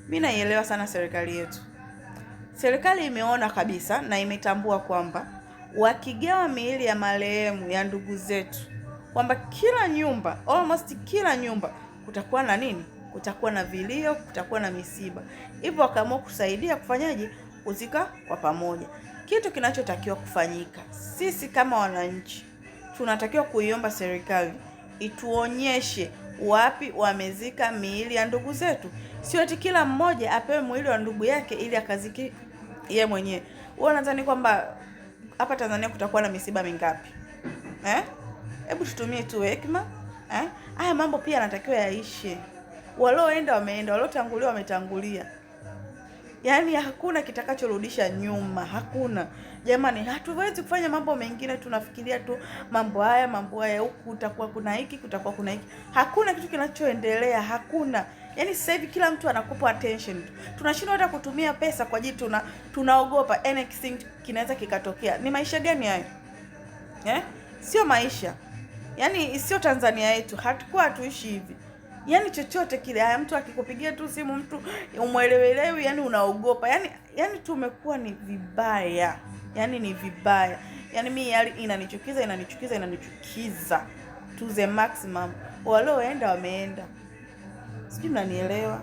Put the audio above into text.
Mimi naielewa sana serikali yetu. Serikali imeona kabisa na imetambua kwamba wakigawa miili ya marehemu ya ndugu zetu, kwamba kila nyumba, almost kila nyumba kutakuwa na nini? Kutakuwa na vilio, kutakuwa na misiba. Hivyo wakaamua kusaidia kufanyaje? Kuzika kwa pamoja. Kitu kinachotakiwa kufanyika, sisi kama wananchi tunatakiwa kuiomba serikali ituonyeshe wapi wamezika miili ya ndugu zetu. Sio eti kila mmoja apewe mwili wa ndugu yake ili akaziki yeye mwenyewe. Wewe unadhani kwamba hapa Tanzania kutakuwa na misiba mingapi? Hebu tutumie tu hekima. Haya mambo pia yanatakiwa yaishe. Walioenda wameenda, waliotangulia wametangulia. Yaani hakuna kitakachorudisha nyuma, hakuna. Jamani, hatuwezi kufanya mambo mengine tunafikiria tu mambo haya huku kutakuwa kuna hiki, kutakuwa kuna hiki. Hakuna kitu kinachoendelea, hakuna. Yaani sasa hivi kila mtu anakupa attention. Tunashindwa hata kutumia pesa kwa ajili tunaogopa anything kinaweza kikatokea. Ni maisha gani hayo? Sio maisha. Yaani sio Tanzania yetu. Hatakuwa hatuishi hivi. Yaani chochote kile, haya mtu akikupigia tu simu mtu umuelewelewi, yani unaogopa. Yaani tumekuwa ni vibaya. Yaani ni vibaya. Yaani mimi inanichukiza to the maximum. Walioenda wameenda. Sijui mnanielewa.